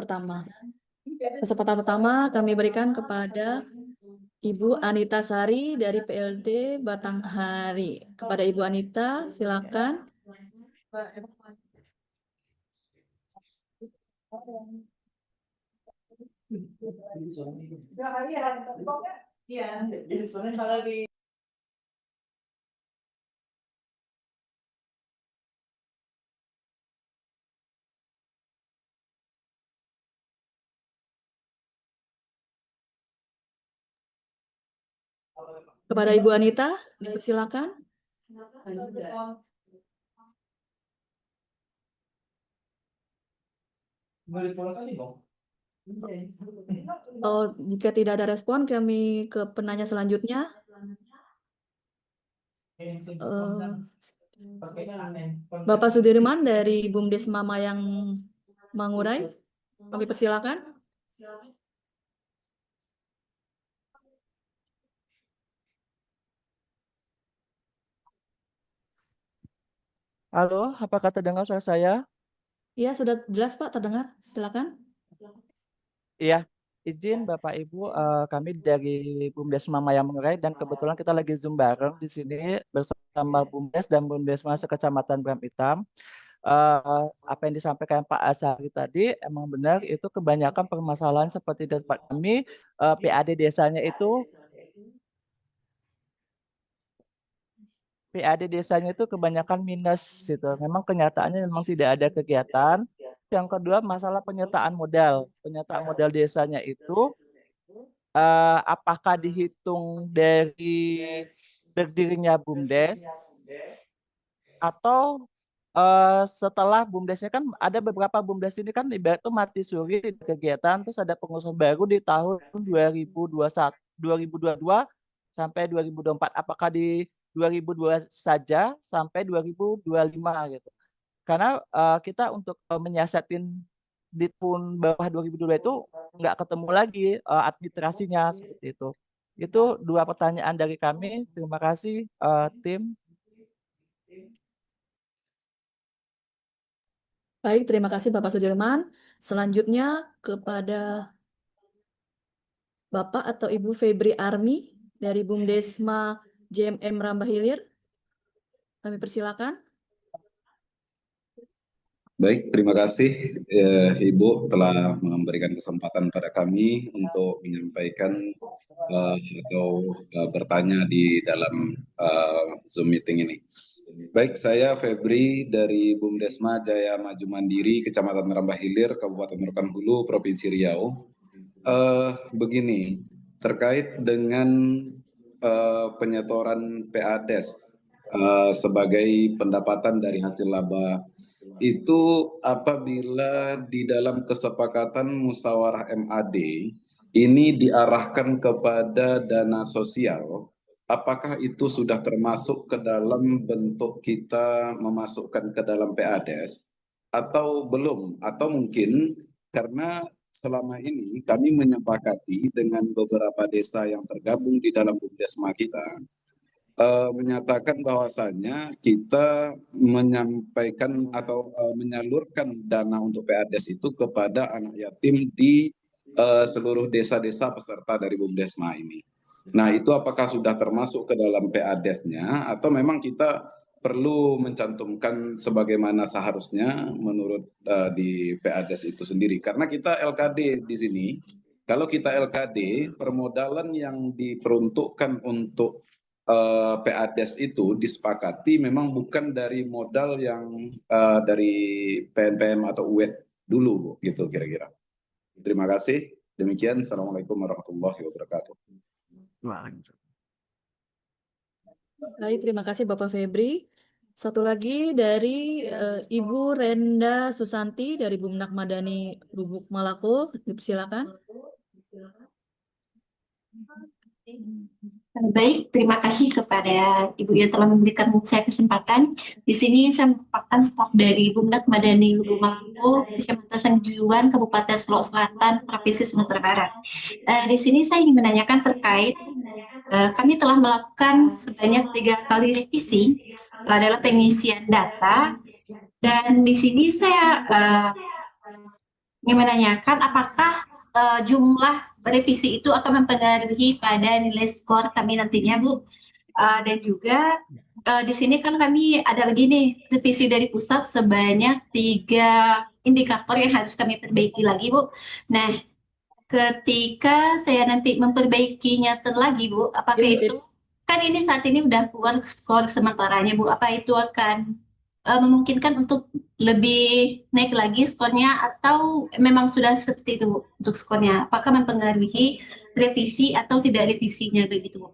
pertama. Kesempatan pertama kami berikan kepada Ibu Anita Sari dari PLD Batanghari. Kepada Ibu Anita, silakan. Kepada Ibu Anita, dipersilakan. Oh, jika tidak ada respon, kami ke penanya selanjutnya. Bapak Sudirman dari BUMDes Mamayang Mangurai, kami persilakan. Halo, apakah terdengar suara saya? Iya, sudah jelas Pak, terdengar. Silakan. Iya, izin Bapak Ibu, kami dari BUMDes Mamayang Mangurai dan kebetulan kita lagi Zoom bareng di sini bersama BUMDes dan BUMDesmas Kecamatan Bram Hitam. Apa yang disampaikan Pak Asari tadi emang benar, itu kebanyakan permasalahan seperti di tempat kami, PAD desanya itu kebanyakan minus gitu. Memang kenyataannya memang tidak ada kegiatan. Yang kedua, masalah penyertaan modal. Penyertaan modal desanya itu apakah dihitung dari berdirinya BUMDes atau setelah BUMDesnya, kan ada beberapa BUMDes ini kan ibarat itu mati suri di kegiatan, terus ada pengurusan baru di tahun 2021, 2022 sampai 2024. Apakah di 2002 saja sampai 2025 gitu. Karena kita untuk menyiasatin di tahun bawah 2022 itu nggak ketemu lagi administrasinya seperti itu. Itu dua pertanyaan dari kami. Terima kasih tim. Baik, terima kasih Bapak Sudirman. Selanjutnya kepada Bapak atau Ibu Febri Armi dari BUMDesma JMM Rambah Hilir. Kami persilakan. Baik, terima kasih Ibu telah memberikan kesempatan pada kami untuk menyampaikan atau bertanya di dalam Zoom meeting ini. Baik, saya Febri dari BUMDesma Jaya Maju Mandiri, Kecamatan Rambah Hilir, Kabupaten Rokan Hulu, Provinsi Riau. Begini, terkait dengan penyetoran PADes sebagai pendapatan dari hasil laba itu apabila di dalam kesepakatan musyawarah MAD ini diarahkan kepada dana sosial, apakah itu sudah termasuk ke dalam bentuk kita memasukkan ke dalam PADes atau belum, atau mungkin karena selama ini kami menyepakati dengan beberapa desa yang tergabung di dalam BUMDesma kita menyatakan bahwasannya kita menyampaikan atau menyalurkan dana untuk PADes itu kepada anak yatim di seluruh desa-desa peserta dari BUMDesma ini. Nah, itu apakah sudah termasuk ke dalam PADesnya atau memang kita perlu mencantumkan sebagaimana seharusnya menurut di PADes itu sendiri? Karena kita LKD di sini, kalau kita LKD, permodalan yang diperuntukkan untuk PADes itu disepakati memang bukan dari modal yang dari PNPM atau UED dulu, Bu, gitu kira-kira. Terima kasih. Demikian, Assalamualaikum warahmatullahi wabarakatuh. Baik, terima kasih Bapak Febri. Satu lagi dari Ibu Renda Susanti dari Bumnak Madani Lubuk Malako, silakan. Baik, terima kasih kepada Ibu yang telah memberikan saya kesempatan. Di sini saya merupakan staf dari Bumnak Madani Lubuk Malako, Kecamatan Sanjuan, Kabupaten Solok Selatan, Provinsi Sumatera Barat. Di sini saya ingin menanyakan terkait kami telah melakukan sebanyak 3 kali revisi dalam pengisian data, dan di sini saya ingin menanyakan apakah jumlah revisi itu akan mempengaruhi pada nilai skor kami nantinya, Bu. Dan juga di sini kan kami ada lagi nih revisi dari pusat sebanyak 3 indikator yang harus kami perbaiki lagi, Bu. Nah, ketika saya nanti memperbaikinya lagi, Bu, apakah itu kan ini saat ini udah keluar skor sementaranya, Bu, apa itu akan memungkinkan untuk lebih naik lagi skornya atau memang sudah seperti itu Bu, untuk skornya? Apakah mempengaruhi revisi atau tidak revisinya begitu Bu?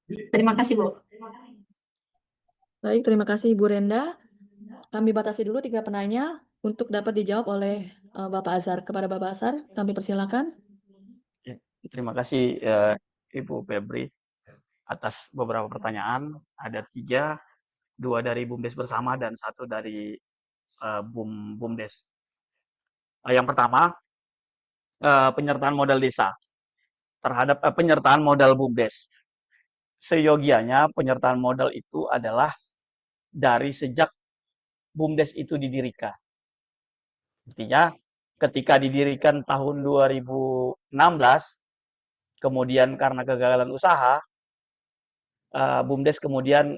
Terima kasih Bu. Baik, terima kasih Ibu Renda. Kami batasi dulu 3 penanya untuk dapat dijawab oleh Bapak Azhar. Kepada Bapak Azhar, kami persilakan. Ya, terima kasih Ibu Febri atas beberapa pertanyaan. Ada 3, 2 dari BUMDes bersama dan 1 dari BUMDes. Yang pertama, penyertaan modal desa terhadap penyertaan modal BUMDes. Seyogianya penyertaan modal itu adalah dari sejak BUMDes itu didirikan. Artinya ketika didirikan tahun 2016, kemudian karena kegagalan usaha, BUMDes kemudian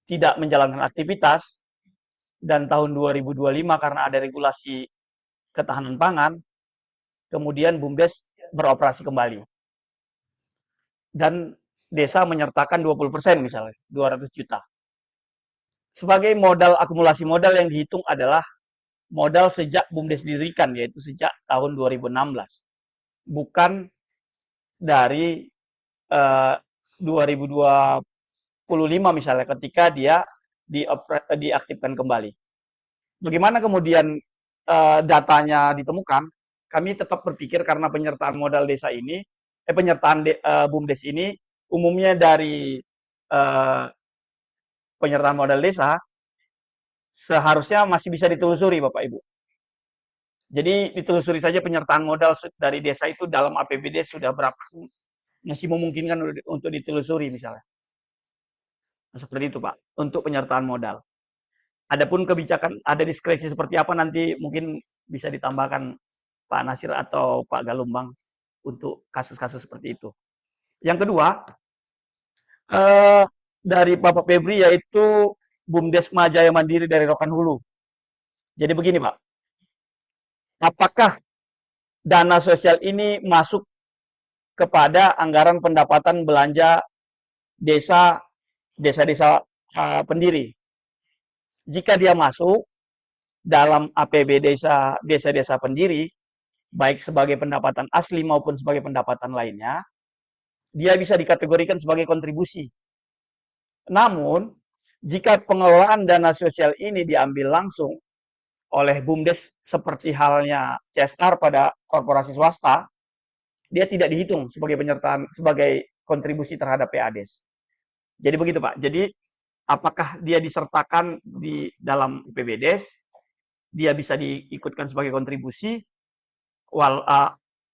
tidak menjalankan aktivitas, dan tahun 2025 karena ada regulasi ketahanan pangan, kemudian BUMDes beroperasi kembali. Dan desa menyertakan 20% misalnya, 200 juta. Sebagai modal, akumulasi modal yang dihitung adalah modal sejak BUMDes didirikan, yaitu sejak tahun 2016. Bukan dari 2025 misalnya ketika dia diaktifkan kembali. Bagaimana kemudian datanya ditemukan? Kami tetap berpikir karena penyertaan modal desa ini, penyertaan BUMDes ini umumnya dari penyertaan modal desa, seharusnya masih bisa ditelusuri Bapak Ibu. Jadi ditelusuri saja penyertaan modal dari desa itu dalam APBD sudah berapa, masih memungkinkan untuk ditelusuri misalnya. Nah, seperti itu Pak, untuk penyertaan modal. Adapun kebijakan, ada diskresi seperti apa nanti mungkin bisa ditambahkan Pak Nasir atau Pak Galumbang untuk kasus-kasus seperti itu. Yang kedua, dari Bapak Febri yaitu BUMDes Majaya Mandiri dari Rokan Hulu. Jadi begini Pak, apakah dana sosial ini masuk kepada anggaran pendapatan belanja desa-desa pendiri? Jika dia masuk dalam APB desa-desa pendiri, baik sebagai pendapatan asli maupun sebagai pendapatan lainnya, dia bisa dikategorikan sebagai kontribusi. Namun, jika pengelolaan dana sosial ini diambil langsung oleh BUMDes seperti halnya CSR pada korporasi swasta, dia tidak dihitung sebagai penyertaan, sebagai kontribusi terhadap PADes. Jadi begitu Pak. Jadi apakah dia disertakan di dalam PBDes, dia bisa diikutkan sebagai kontribusi,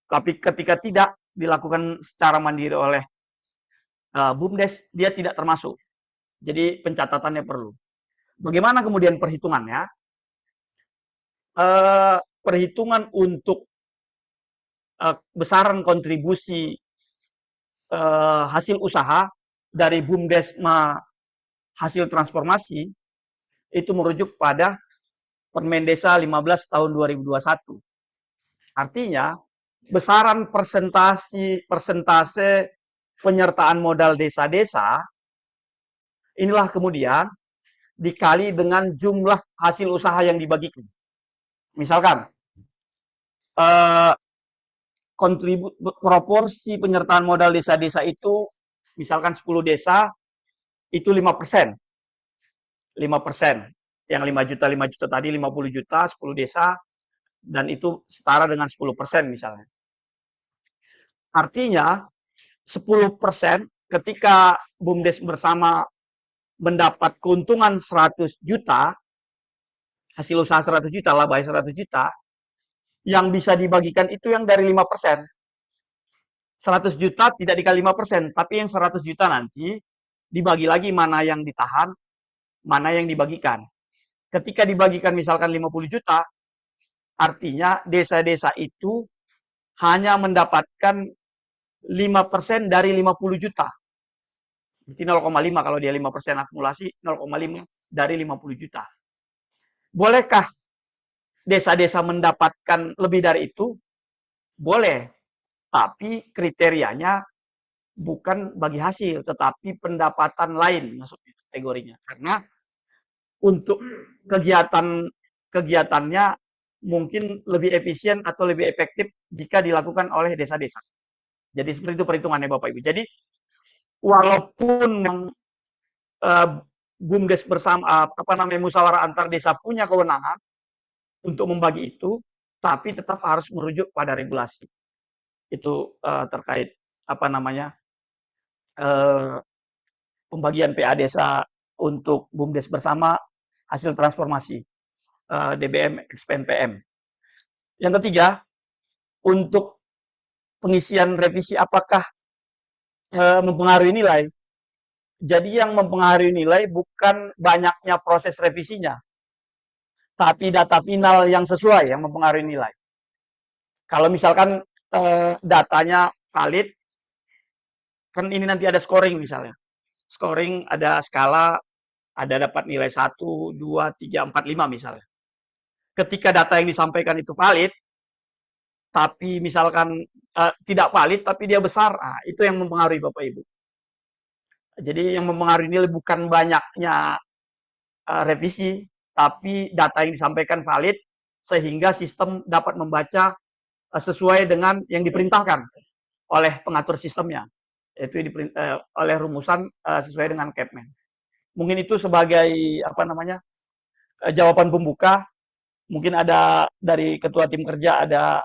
tapi ketika tidak dilakukan secara mandiri oleh BUMDes, dia tidak termasuk. Jadi pencatatannya perlu. Bagaimana kemudian perhitungannya? Perhitungan untuk besaran kontribusi hasil usaha dari BUMDes hasil transformasi itu merujuk pada Permendesa 15 tahun 2021. Artinya besaran persentase penyertaan modal desa-desa inilah kemudian dikali dengan jumlah hasil usaha yang dibagikan. Misalkan proporsi penyertaan modal desa-desa itu misalkan 10 desa itu 5%. 5%. Yang 5 juta tadi 50 juta, 10 desa, dan itu setara dengan 10% misalnya. Artinya 10% ketika BUMDes bersama mendapat keuntungan 100 juta, hasil usaha 100 juta, laba 100 juta, yang bisa dibagikan itu yang dari 5%. 100 juta tidak dikali 5%, tapi yang 100 juta nanti dibagi lagi mana yang ditahan, mana yang dibagikan. Ketika dibagikan misalkan 50 juta, artinya desa-desa itu hanya mendapatkan 5% dari 50 juta. Berarti 0,5 kalau dia 5% akumulasi, 0,5 dari 50 juta. Bolehkah desa-desa mendapatkan lebih dari itu? Boleh, tapi kriterianya bukan bagi hasil, tetapi pendapatan lain masuknya kategorinya. Karena untuk kegiatannya mungkin lebih efisien atau lebih efektif jika dilakukan oleh desa-desa. Jadi seperti itu perhitungannya Bapak Ibu. Jadi walaupun BUMDes bersama musyawarah antar desa punya kewenangan untuk membagi itu, tapi tetap harus merujuk pada regulasi. Itu terkait pembagian PA desa untuk BUMDes bersama hasil transformasi DBM XPNPM. Yang ketiga, untuk pengisian revisi apakah mempengaruhi nilai? Jadi yang mempengaruhi nilai bukan banyaknya proses revisinya, tapi data final yang sesuai yang mempengaruhi nilai. Kalau misalkan datanya valid, kan ini nanti ada scoring misalnya. Scoring ada skala, ada dapat nilai 1, 2, 3, 4, 5 misalnya. Ketika data yang disampaikan itu valid, tapi misalkan tidak valid, tapi dia besar, itu yang mempengaruhi Bapak Ibu. Jadi yang mempengaruhi nilai bukan banyaknya revisi, tapi data yang disampaikan valid, sehingga sistem dapat membaca sesuai dengan yang diperintahkan oleh pengatur sistemnya, yaitu oleh rumusan sesuai dengan Capman. Mungkin itu sebagai jawaban pembuka. Mungkin ada dari ketua tim kerja ada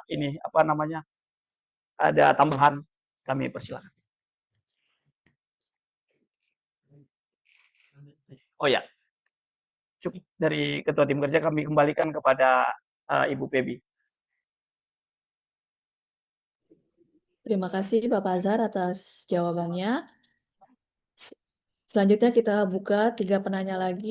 ada tambahan, kami persilakan. Oh ya, cukup dari ketua tim kerja, kami kembalikan kepada Ibu Pebi. Terima kasih Bapak Azhar atas jawabannya. Selanjutnya kita buka 3 penanya lagi.